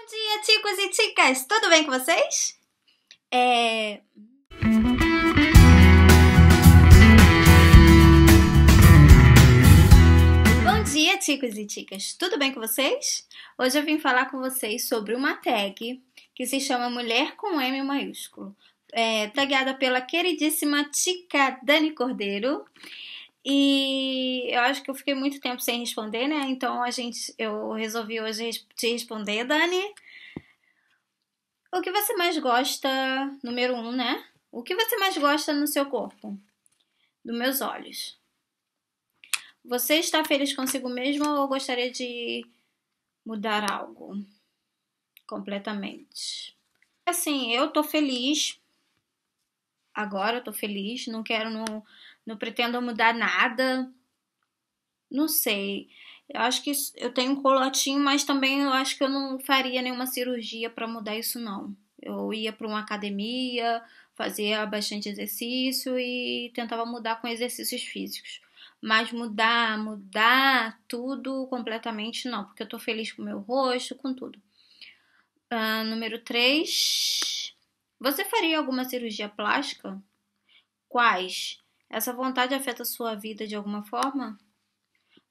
Bom dia, ticos e ticas! Tudo bem com vocês? Bom dia, ticos e ticas! Tudo bem com vocês? Hoje eu vim falar com vocês sobre uma tag que se chama Mulher com M maiúsculo. Tagueada pela queridíssima tica Dani Cordeiro. E eu acho que eu fiquei muito tempo sem responder, né? Então eu resolvi hoje te responder, Dani. O que você mais gosta, número 1, né? O que você mais gosta no seu corpo? Dos meus olhos. Você está feliz consigo mesmo ou gostaria de mudar algo? Completamente. Assim, eu tô feliz. Agora eu tô feliz. Não quero, não pretendo mudar nada. Não sei. Eu acho que eu tenho um colotinho, mas também eu acho que eu não faria nenhuma cirurgia pra mudar isso, não. Eu ia pra uma academia, fazia bastante exercício e tentava mudar com exercícios físicos. Mas mudar tudo completamente não, porque eu tô feliz com o meu rosto, com tudo. Número 3. Você faria alguma cirurgia plástica? Quais? Essa vontade afeta a sua vida de alguma forma?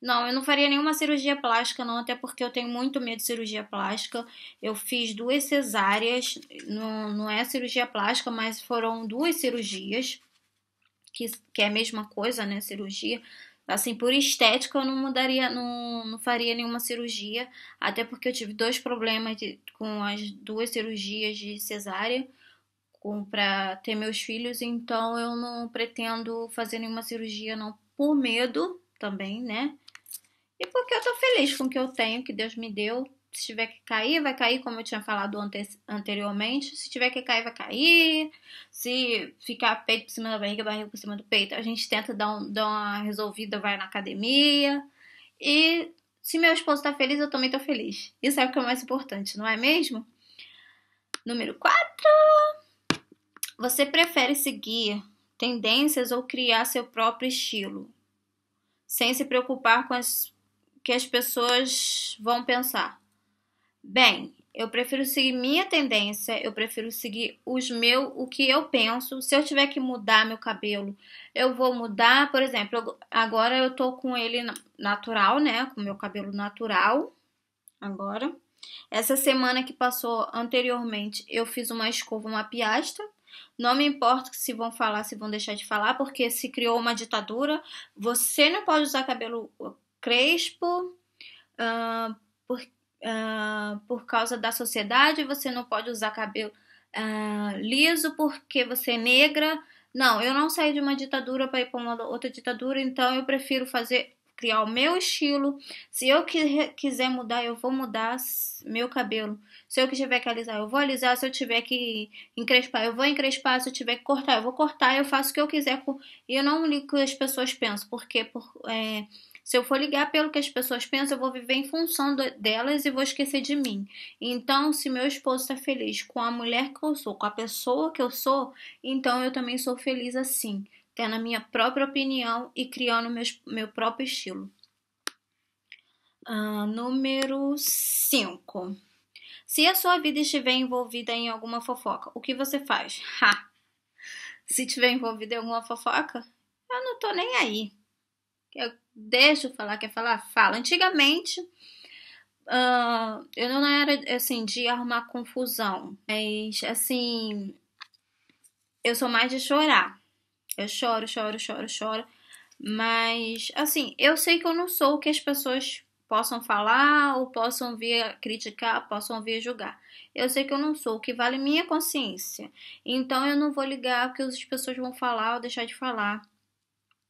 Não, eu não faria nenhuma cirurgia plástica, não, até porque eu tenho muito medo de cirurgia plástica. Eu fiz 2 cesáreas, não é cirurgia plástica, mas foram 2 cirurgias, que é a mesma coisa, né? Cirurgia. Assim, por estética, eu não mudaria, não faria nenhuma cirurgia, até porque eu tive 2 problemas com as 2 cirurgias de cesárea para ter meus filhos, então eu não pretendo fazer nenhuma cirurgia, não, por medo também, né? E porque eu tô feliz com o que eu tenho, que Deus me deu. Se tiver que cair, vai cair, como eu tinha falado anteriormente. Se tiver que cair, vai cair. Se ficar peito por cima da barriga, barriga por cima do peito, a gente tenta dar uma resolvida, vai na academia. E se meu esposo tá feliz, eu também tô feliz. Isso é o que é mais importante, não é mesmo? Número 4. Você prefere seguir tendências ou criar seu próprio estilo? Sem se preocupar com que as pessoas vão pensar. Bem, eu prefiro seguir minha tendência, eu prefiro seguir o que eu penso. Se eu tiver que mudar meu cabelo, eu vou mudar. Por exemplo, agora eu tô com ele natural, né? Com meu cabelo natural. Agora. Essa semana que passou anteriormente, eu fiz uma escova, uma piastra. Não me importa se vão falar, se vão deixar de falar, porque se criou uma ditadura. Você não pode usar cabelo crespo por causa da sociedade. Você não pode usar cabelo liso porque você é negra. Não, eu não saí de uma ditadura para ir para uma outra ditadura, então eu prefiro criar o meu estilo. Se eu quiser mudar, eu vou mudar meu cabelo. Se eu tiver que alisar, eu vou alisar. Se eu tiver que encrespar, eu vou encrespar. Se eu tiver que cortar, eu vou cortar. Eu faço o que eu quiser. E eu não ligo o que as pessoas pensam. Porque se eu for ligar pelo que as pessoas pensam, eu vou viver em função delas e vou esquecer de mim. Então, se meu esposo está feliz com a mulher que eu sou, com a pessoa que eu sou, então eu também sou feliz assim, tendo a minha própria opinião e criando meu próprio estilo. Número 5. Se a sua vida estiver envolvida em alguma fofoca, o que você faz? Se estiver envolvida em alguma fofoca, eu não tô nem aí. Eu deixo falar, quer falar? Fala. Antigamente, eu não era, assim, de arrumar confusão. Mas, assim, eu sou mais de chorar. Eu choro. Mas, assim, eu sei que eu não sou o que as pessoas possam falar ou possam vir criticar, possam vir julgar. Eu sei que eu não sou, o que vale é minha consciência. Então, eu não vou ligar o que as pessoas vão falar ou deixar de falar.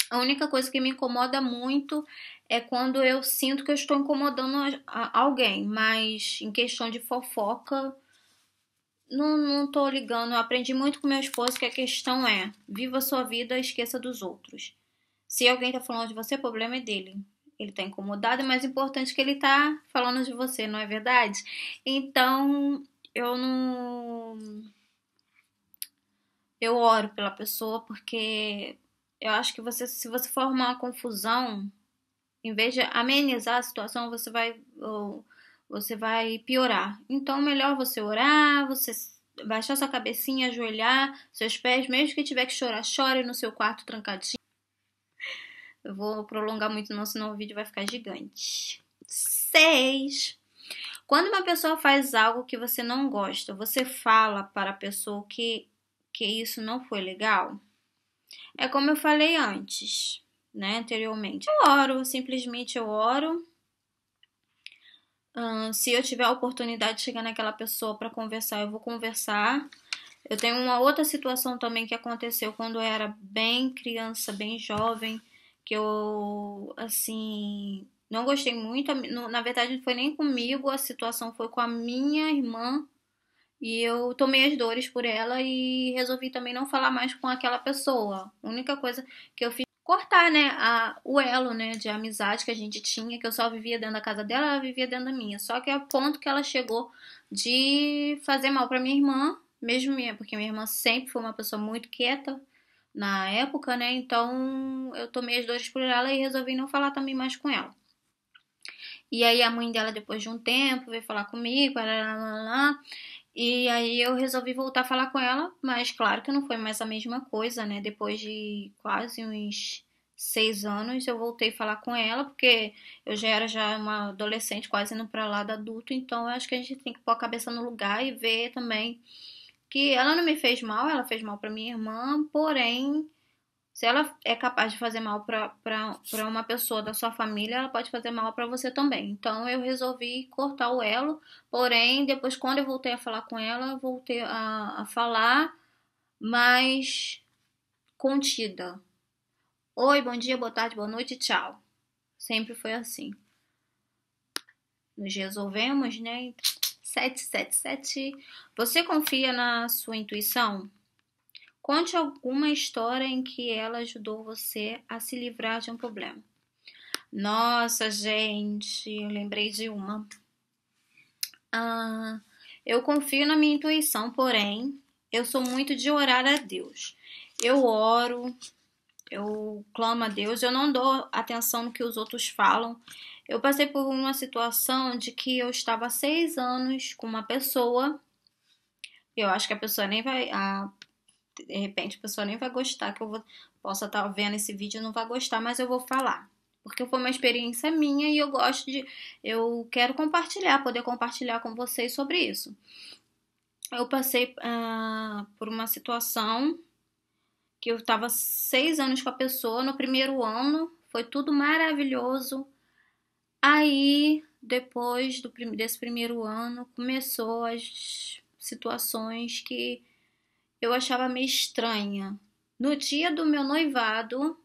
A única coisa que me incomoda muito é quando eu sinto que eu estou incomodando alguém, mas em questão de fofoca, não tô ligando. Eu aprendi muito com meu esposo que a questão é: viva a sua vida, esqueça dos outros. Se alguém tá falando de você, o problema é dele. Ele tá incomodado, é mais importante que ele tá falando de você, não é verdade? Então, eu não. Eu oro pela pessoa porque eu acho que se você formar uma confusão, em vez de amenizar a situação, você vai você vai piorar. Então, melhor você orar, você baixar sua cabecinha, ajoelhar, seus pés, mesmo que tiver que chorar, chore no seu quarto trancadinho. Eu vou prolongar muito não, senão o vídeo vai ficar gigante. 6. Quando uma pessoa faz algo que você não gosta, você fala para a pessoa que isso não foi legal? É como eu falei antes, né, anteriormente. Eu oro, simplesmente eu oro. Se eu tiver a oportunidade de chegar naquela pessoa para conversar, eu vou conversar. Eu tenho uma outra situação também que aconteceu quando eu era bem criança, bem jovem, que eu, assim, não gostei muito. Na verdade, não foi nem comigo, a situação foi com a minha irmã. E eu tomei as dores por ela e resolvi também não falar mais com aquela pessoa. A única coisa que eu fiz cortar, né, o elo, né, de amizade que a gente tinha, que eu só vivia dentro da casa dela, ela vivia dentro da minha. Só que é o ponto que ela chegou de fazer mal pra minha irmã, mesmo minha, porque minha irmã sempre foi uma pessoa muito quieta na época, né? Então eu tomei as dores por ela e resolvi não falar também mais com ela. E aí a mãe dela, depois de um tempo, veio falar comigo, lá, e aí eu resolvi voltar a falar com ela, mas claro que não foi mais a mesma coisa, né? Depois de quase uns 6 anos eu voltei a falar com ela, porque eu já era uma adolescente, quase indo pra lá da adulto, então eu acho que a gente tem que pôr a cabeça no lugar e ver também que ela não me fez mal, ela fez mal pra minha irmã, porém se ela é capaz de fazer mal para uma pessoa da sua família, ela pode fazer mal para você também. Então eu resolvi cortar o elo, porém, depois, quando eu voltei a falar com ela, voltei a falar mais contida. Oi, bom dia, boa tarde, boa noite, tchau. Sempre foi assim. Nos resolvemos, né? 777. Você confia na sua intuição? Conte alguma história em que ela ajudou você a se livrar de um problema. Nossa, gente, eu lembrei de uma. Ah, eu confio na minha intuição, porém, eu sou muito de orar a Deus. Eu oro, eu clamo a Deus, eu não dou atenção no que os outros falam. Eu passei por uma situação de que eu estava há 6 anos com uma pessoa. Eu acho que a pessoa nem vai. De repente a pessoa nem vai gostar, que possa estar vendo esse vídeo e não vai gostar, mas eu vou falar. Porque foi uma experiência minha e eu quero compartilhar, poder compartilhar com vocês sobre isso. Eu passei por uma situação que eu estava 6 anos com a pessoa, no primeiro ano foi tudo maravilhoso. Aí, depois desse primeiro ano, começou as situações que eu achava meio estranha. No dia do meu noivado,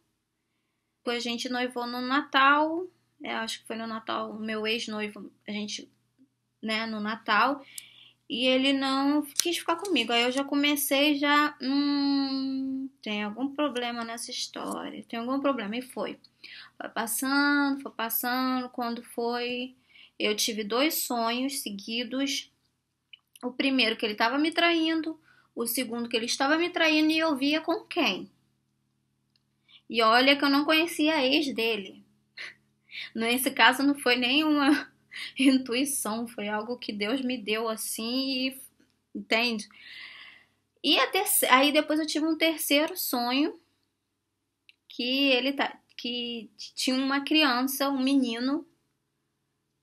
a gente noivou no Natal, acho que foi no Natal, o meu ex-noivo, a gente, né, no Natal, e ele não quis ficar comigo. Aí eu já comecei tem algum problema nessa história, tem algum problema, e foi. Foi passando, quando foi, eu tive 2 sonhos seguidos. O primeiro que ele estava me traindo, o segundo que ele estava me traindo e eu via com quem. E olha que eu não conhecia a ex dele. Nesse caso não foi nenhuma intuição, foi algo que Deus me deu assim, entende? E aí depois eu tive um terceiro sonho que tinha uma criança, um menino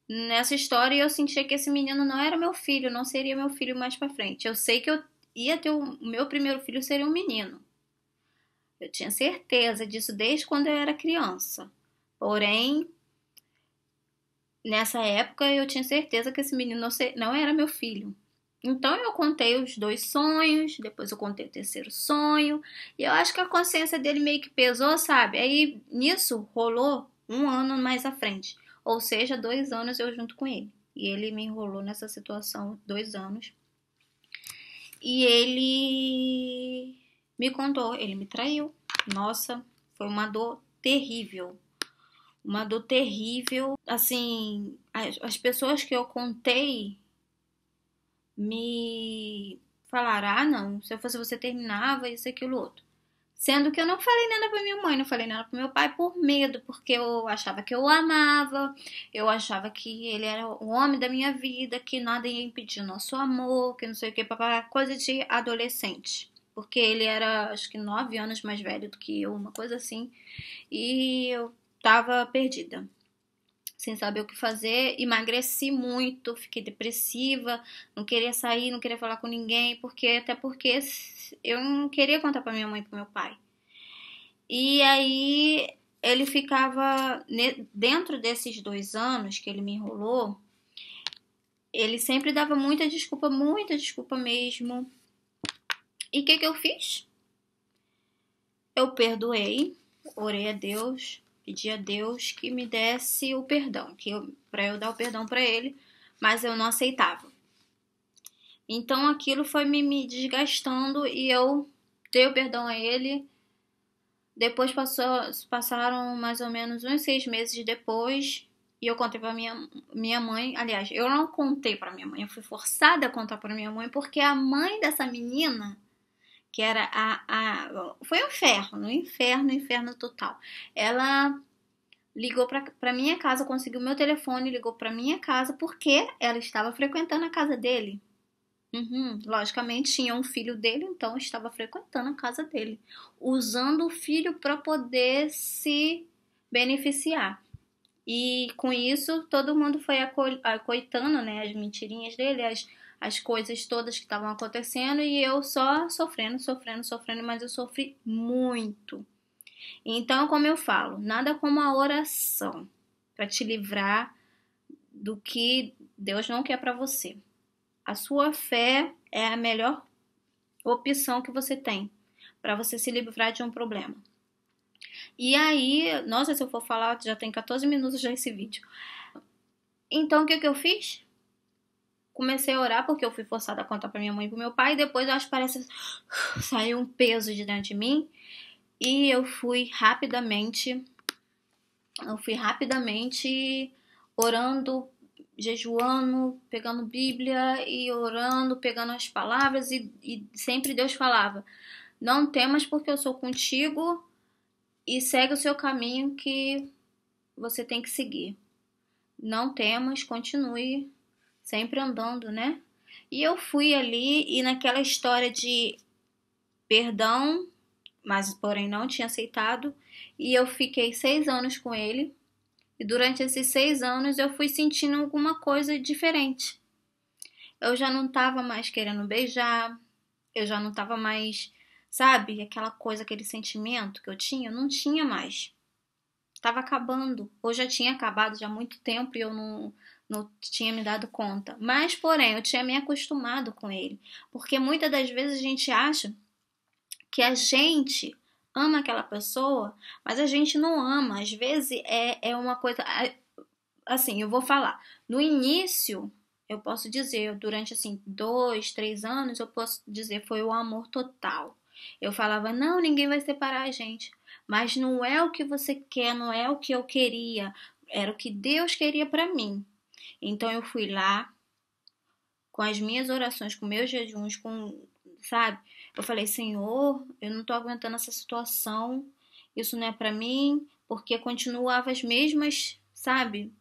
nessa história e eu sentia que esse menino não era meu filho, não seria meu filho mais pra frente. Eu sei que eu ia ter o meu primeiro filho seria um menino. Eu tinha certeza disso desde quando eu era criança. Porém, nessa época eu tinha certeza que esse menino não era meu filho. Então eu contei os 2 sonhos, depois eu contei o terceiro sonho, e eu acho que a consciência dele meio que pesou, sabe? Aí nisso rolou um ano mais à frente, ou seja, 2 anos eu junto com ele. E ele me enrolou nessa situação 2 anos. E ele me contou, ele me traiu. Nossa, foi uma dor terrível. Uma dor terrível. Assim, as pessoas que eu contei me falaram: ah, não, se eu fosse você terminava isso, aquilo, outro. Sendo que eu não falei nada pra minha mãe, não falei nada pro meu pai por medo, porque eu achava que eu o amava, eu achava que ele era o homem da minha vida, que nada ia impedir o nosso amor, que não sei o que, papá, coisa de adolescente. Porque ele era, acho que 9 anos mais velho do que eu, uma coisa assim, e eu tava perdida, sem saber o que fazer, emagreci muito, fiquei depressiva, não queria sair, não queria falar com ninguém, até porque eu não queria contar pra minha mãe e pro meu pai. E aí ele ficava dentro desses 2 anos que ele me enrolou, ele sempre dava muita desculpa mesmo. E o que eu fiz? Eu perdoei, orei a Deus, pedi a Deus que me desse o perdão, para eu dar o perdão para ele, mas eu não aceitava. Então aquilo foi me desgastando e eu dei o perdão a ele. Depois passaram mais ou menos uns 6 meses depois e eu contei pra minha mãe. Aliás, eu não contei pra minha mãe, eu fui forçada a contar pra minha mãe porque a mãe dessa menina, que era foi um inferno, inferno total. Ela ligou pra minha casa, conseguiu meu telefone, ligou pra minha casa porque ela estava frequentando a casa dele. Uhum. Logicamente tinha um filho dele, então estava frequentando a casa dele, usando o filho para poder se beneficiar. E com isso todo mundo foi acoitando, né, as mentirinhas dele, as coisas todas que estavam acontecendo e eu só sofrendo, sofrendo, sofrendo, mas eu sofri muito. Então, como eu falo, nada como a oração para te livrar do que Deus não quer para você. A sua fé é a melhor opção que você tem para você se livrar de um problema. E aí, nossa, se eu for falar, já tem 14 minutos já esse vídeo. Então, o que eu fiz? Comecei a orar porque eu fui forçada a contar para minha mãe e pro meu pai. E depois, eu acho que parece saiu um peso de dentro de mim. E eu fui rapidamente orando, jejuando, pegando Bíblia e orando, pegando as palavras e sempre Deus falava: não temas porque eu sou contigo e segue o seu caminho que você tem que seguir. Não temas, continue sempre andando, né? E eu fui ali e naquela história de perdão, mas porém não tinha aceitado, e eu fiquei 6 anos com ele. E durante esses 6 anos eu fui sentindo alguma coisa diferente. Eu já não tava mais querendo beijar, eu já não tava mais, sabe, aquela coisa, aquele sentimento que eu tinha, eu não tinha mais. Tava acabando, ou já tinha acabado já há muito tempo e eu não tinha me dado conta. Mas, porém, eu tinha me acostumado com ele. Porque muitas das vezes a gente acha que a gente ama aquela pessoa, mas a gente não ama. Às vezes é uma coisa. Assim, eu vou falar. No início, eu posso dizer, durante assim 2, 3 anos, eu posso dizer foi o amor total. Eu falava, não, ninguém vai separar a gente. Mas não é o que você quer, não é o que eu queria. Era o que Deus queria pra mim. Então eu fui lá com as minhas orações, com meus jejuns, sabe? Eu falei, Senhor, eu não tô aguentando essa situação. Isso não é pra mim, porque continuava as mesmas, sabe?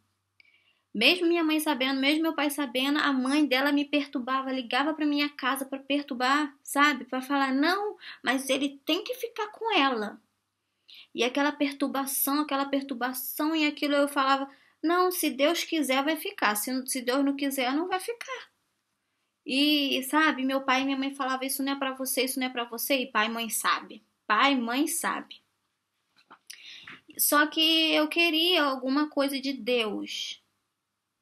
Mesmo minha mãe sabendo, mesmo meu pai sabendo, a mãe dela me perturbava, ligava pra minha casa pra perturbar, sabe? Pra falar, não, mas ele tem que ficar com ela. E aquela perturbação e aquilo eu falava, não, se Deus quiser vai ficar, se Deus não quiser não vai ficar. E, sabe, meu pai e minha mãe falavam, isso não é pra você, isso não é pra você, e pai e mãe sabe. Pai e mãe sabe. Só que eu queria alguma coisa de Deus,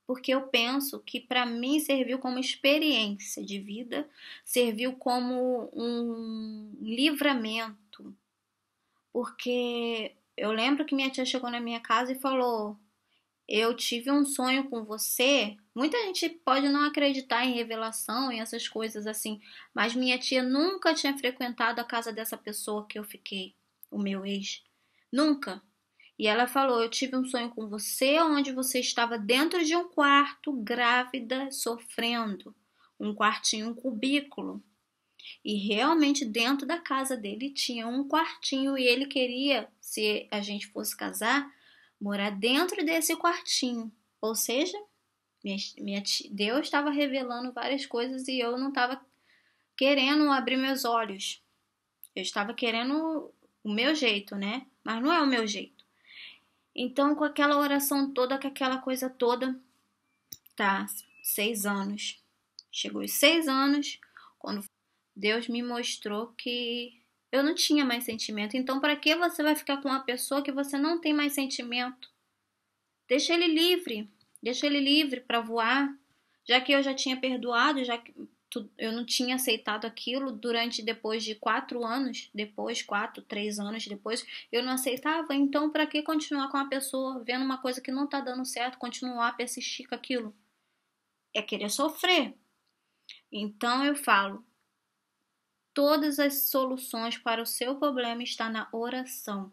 porque eu penso que para mim serviu como experiência de vida, serviu como um livramento, porque eu lembro que minha tia chegou na minha casa e falou: eu tive um sonho com você. Muita gente pode não acreditar em revelação e essas coisas assim, mas minha tia nunca tinha frequentado a casa dessa pessoa que eu fiquei, o meu ex. Nunca. E ela falou: eu tive um sonho com você, onde você estava dentro de um quarto, grávida, sofrendo. Um quartinho, um cubículo. E realmente dentro da casa dele tinha um quartinho e ele queria, se a gente fosse casar, morar dentro desse quartinho. Ou seja, Deus estava revelando várias coisas e eu não estava querendo abrir meus olhos. Eu estava querendo o meu jeito, né? Mas não é o meu jeito. Então, com aquela oração toda, com aquela coisa toda, tá, 6 anos. Chegou os 6 anos, quando Deus me mostrou que eu não tinha mais sentimento. Então, para que você vai ficar com uma pessoa que você não tem mais sentimento? Deixa ele livre. Deixa ele livre para voar. Já que eu já tinha perdoado, já que eu não tinha aceitado aquilo durante depois de 4 anos, depois 3 anos depois, eu não aceitava. Então, para que continuar com a pessoa vendo uma coisa que não tá dando certo, continuar a persistir com aquilo? É querer sofrer. Então eu falo, todas as soluções para o seu problema estão na oração.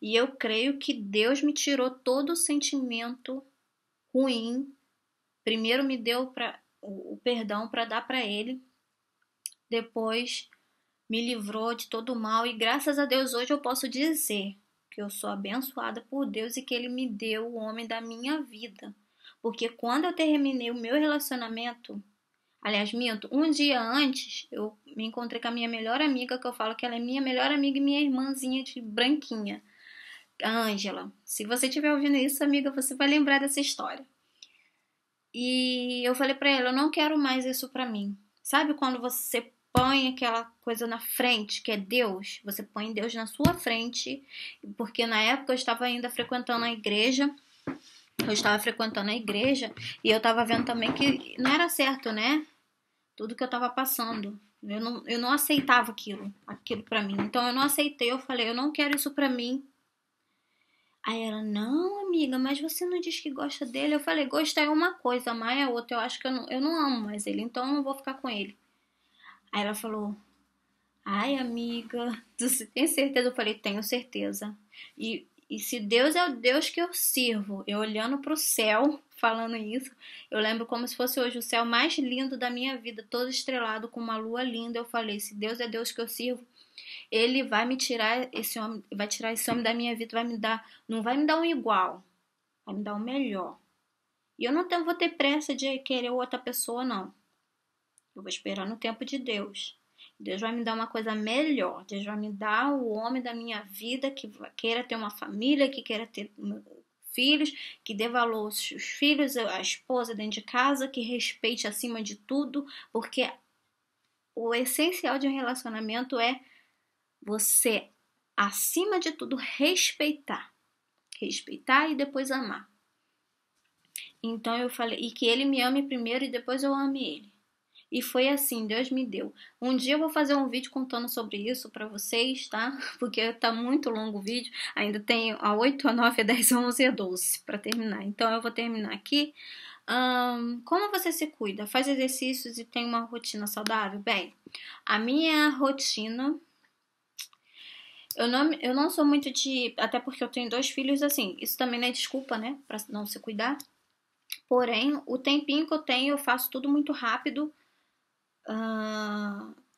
E eu creio que Deus me tirou todo o sentimento ruim. Primeiro me deu o perdão para dar para ele. Depois me livrou de todo o mal. E graças a Deus hoje eu posso dizer que eu sou abençoada por Deus e que ele me deu o homem da minha vida. Porque quando eu terminei o meu relacionamento, aliás, minto, um dia antes eu me encontrei com a minha melhor amiga, que eu falo que ela é minha melhor amiga e minha irmãzinha de branquinha, a Ângela. Se você estiver ouvindo isso, amiga, você vai lembrar dessa história. E eu falei pra ela, eu não quero mais isso pra mim. Sabe quando você põe aquela coisa na frente, que é Deus? Você põe Deus na sua frente, porque na época eu estava ainda frequentando a igreja. Eu estava frequentando a igreja e eu estava vendo também que não era certo, né? Tudo que eu estava passando. Eu não aceitava aquilo pra mim. Então eu não aceitei, eu falei, eu não quero isso pra mim. Aí ela, não, amiga, mas você não diz que gosta dele? Eu falei, gostar é uma coisa, amar é outra. Eu acho que eu não amo mais ele, então eu não vou ficar com ele. Aí ela falou, ai, amiga, você tem certeza? Eu falei, tenho certeza. E se Deus é o Deus que eu sirvo, eu olhando pro céu, falando isso, eu lembro como se fosse hoje o céu mais lindo da minha vida, todo estrelado, com uma lua linda. Eu falei, se Deus é Deus que eu sirvo, ele vai me tirar esse homem, vai tirar esse homem da minha vida, vai me dar, não vai me dar um igual, vai me dar um melhor. E eu não vou ter pressa de querer outra pessoa, não. Eu vou esperar no tempo de Deus. Deus vai me dar uma coisa melhor. Deus vai me dar o homem da minha vida que queira ter uma família, que queira ter filhos, que dê valor aos filhos, a esposa dentro de casa, que respeite acima de tudo, porque o essencial de um relacionamento é você, acima de tudo, respeitar. Respeitar e depois amar. Então eu falei, e que ele me ame primeiro e depois eu ame ele. E foi assim, Deus me deu. Um dia eu vou fazer um vídeo contando sobre isso pra vocês, tá? Porque tá muito longo o vídeo. Ainda tem a 8, a 9, a 10, a 11 e a 12 pra terminar. Então eu vou terminar aqui. Como você se cuida? Faz exercícios e tem uma rotina saudável? Bem, a minha rotina... Eu não sou muito de... Até porque eu tenho 2 filhos, assim. Isso também não é desculpa, né? Pra não se cuidar. Porém, o tempinho que eu tenho, eu faço tudo muito rápido.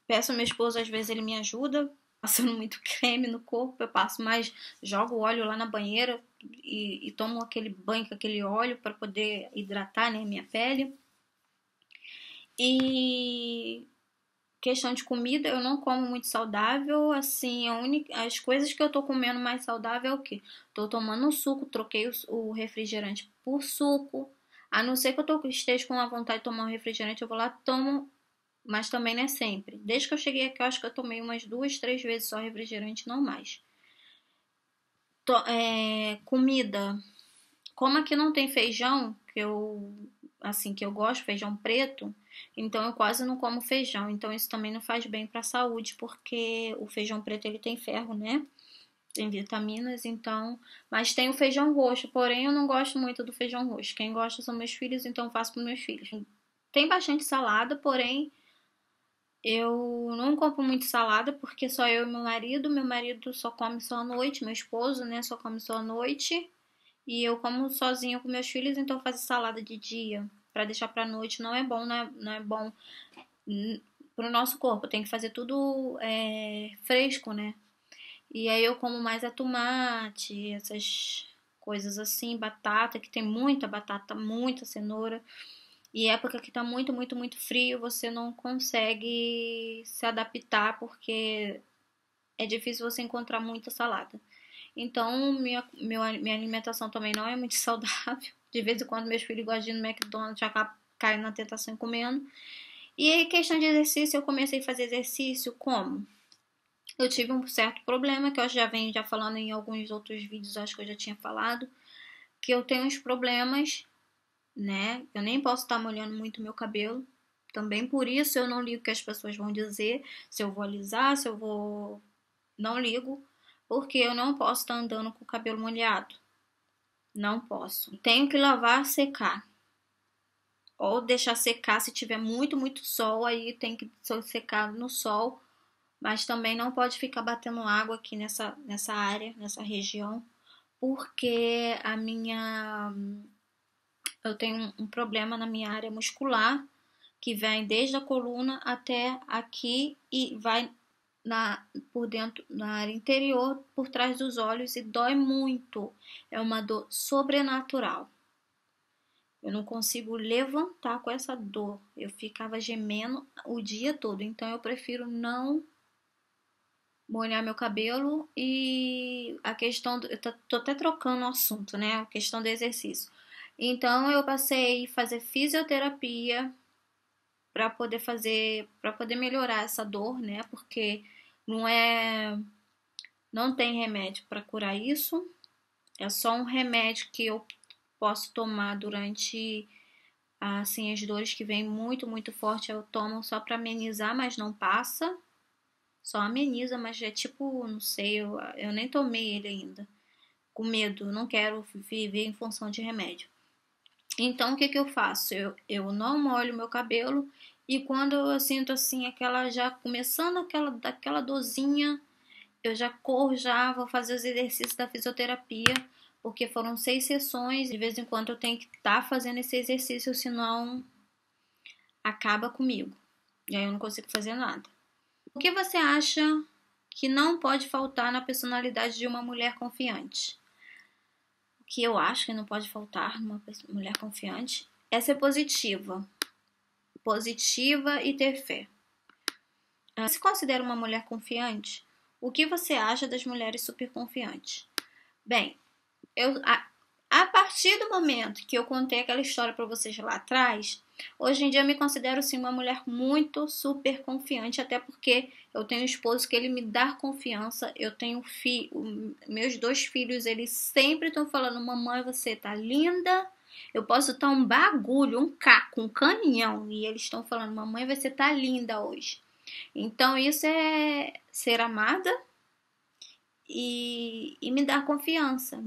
Peço ao meu esposo, às vezes ele me ajuda, passando muito creme no corpo, eu passo mais, jogo o óleo lá na banheira e tomo aquele banho com aquele óleo para poder hidratar, né, minha pele. E questão de comida, eu não como muito saudável, assim, as coisas que eu tô comendo mais saudável é o quê? Tô tomando um suco, troquei o refrigerante por suco, a não ser que esteja com a vontade de tomar um refrigerante, eu vou lá, tomo, mas também não é sempre. Desde que eu cheguei aqui, eu acho que eu tomei umas 2, 3 vezes só refrigerante, não mais. Comida. Como aqui não tem feijão, que eu gosto, feijão preto, então eu quase não como feijão. Então isso também não faz bem para a saúde, porque o feijão preto ele tem ferro, né? Tem vitaminas, então. Mas tem o feijão roxo, porém eu não gosto muito do feijão roxo. Quem gosta são meus filhos, então eu faço para meus filhos. Tem bastante salada, porém eu não compro muito salada porque só eu e meu marido. Meu marido só come só à noite, meu esposo, né, só come só à noite. E eu como sozinha com meus filhos, então eu faço salada de dia para deixar para noite não é bom, né? Não é bom pro nosso corpo. Tem que fazer tudo fresco, né? E aí eu como mais tomate, essas coisas assim, batata, que tem muita batata, muita cenoura. E época que tá muito, muito, muito frio, você não consegue se adaptar porque é difícil você encontrar muita salada. Então, minha alimentação também não é muito saudável. De vez em quando meus filhos gostam de ir no McDonald's, já acabo caindo na tentação e comendo. E aí, questão de exercício, eu comecei a fazer exercício como? Eu tive um certo problema, que eu já venho falando em alguns outros vídeos, acho que eu já tinha falado, que eu tenho uns problemas, né? Eu nem posso estar molhando muito meu cabelo. Também por isso eu não ligo o que as pessoas vão dizer, se eu vou alisar, se eu vou... Não ligo, porque eu não posso estar andando com o cabelo molhado. Não posso. Tenho que lavar, secar. Ou deixar secar se tiver muito, muito sol, aí tem que secar no sol. Mas também não pode ficar batendo água aqui nessa área, nessa região, porque eu tenho um problema na minha área muscular, que vem desde a coluna até aqui e vai por dentro, na área interior, por trás dos olhos, e dói muito. É uma dor sobrenatural. Eu não consigo levantar com essa dor. Eu ficava gemendo o dia todo. Então eu prefiro não molhar meu cabelo. E a questão eu tô até trocando o assunto, né? A questão do exercício. Então eu passei a fazer fisioterapia para poder melhorar essa dor, né? Porque não tem remédio para curar isso. É só um remédio que eu posso tomar durante assim as dores que vêm muito, muito forte. Eu tomo só para amenizar, mas não passa. Só ameniza, mas é tipo, não sei, eu nem tomei ele ainda. Com medo, não quero viver em função de remédio. Então, o que eu faço? Eu não molho meu cabelo, e quando eu sinto assim, já começando daquela dorzinha, eu já corro, vou fazer os exercícios da fisioterapia, porque foram 6 sessões, de vez em quando eu tenho que estar fazendo esse exercício, senão acaba comigo. E aí eu não consigo fazer nada. O que você acha que não pode faltar na personalidade de uma mulher confiante? O que eu acho que não pode faltar numa mulher confiante é ser positiva. Positiva e ter fé. Você se considera uma mulher confiante? O que você acha das mulheres super confiantes? Bem, a partir do momento que eu contei aquela história para vocês lá atrás, hoje em dia eu me considero sim uma mulher muito super confiante, até porque eu tenho um esposo que ele me dá confiança. Eu tenho meus 2 filhos, eles sempre estão falando: mamãe, você tá linda. Eu posso estar um bagulho, um caco, um caminhão, e eles estão falando: mamãe, você tá linda hoje. Então isso é ser amada e me dar confiança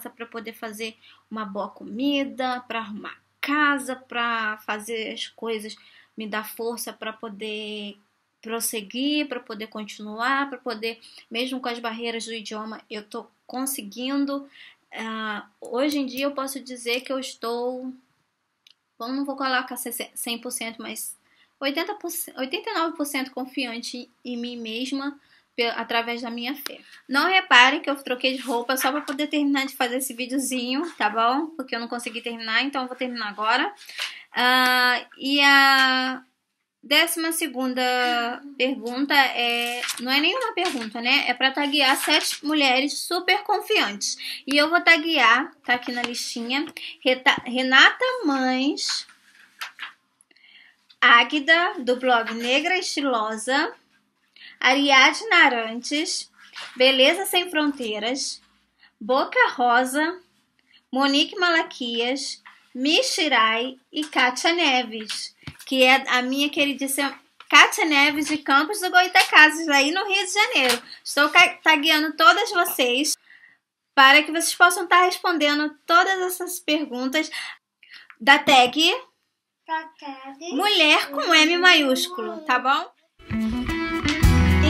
para poder fazer uma boa comida, para arrumar casa, para fazer as coisas, me dá força para poder prosseguir, para poder continuar, para poder, mesmo com as barreiras do idioma, eu tô conseguindo. Hoje em dia eu posso dizer que eu estou, não vou colocar 100%, mas 80%, 89% confiante em mim mesma, através da minha fé. Não reparem que eu troquei de roupa só para poder terminar de fazer esse videozinho, tá bom? Porque eu não consegui terminar, então eu vou terminar agora. E a 12ª pergunta não é nenhuma pergunta, né? É para taguear 7 mulheres super confiantes. E eu vou taguear, tá aqui na listinha, Renata Mães, Águida, do blog Negra Estilosa, Ariadne Arantes, Beleza Sem Fronteiras, Boca Rosa, Monique Malaquias, Michirai e Kátia Neves, que é a minha queridíssima Kátia Neves de Campos do Goytacazes, aí no Rio de Janeiro. Estou tagueando todas vocês para que vocês possam estar respondendo todas essas perguntas da tag Mulher com M maiúsculo, tá bom?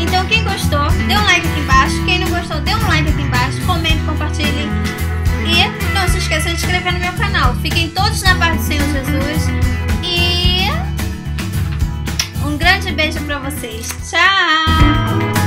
Então quem gostou, dê um like aqui embaixo. Quem não gostou, dê um like aqui embaixo. Comente, compartilhe. E não se esqueça de se inscrever no meu canal. Fiquem todos na paz do Senhor Jesus. E Um grande beijo pra vocês. Tchau!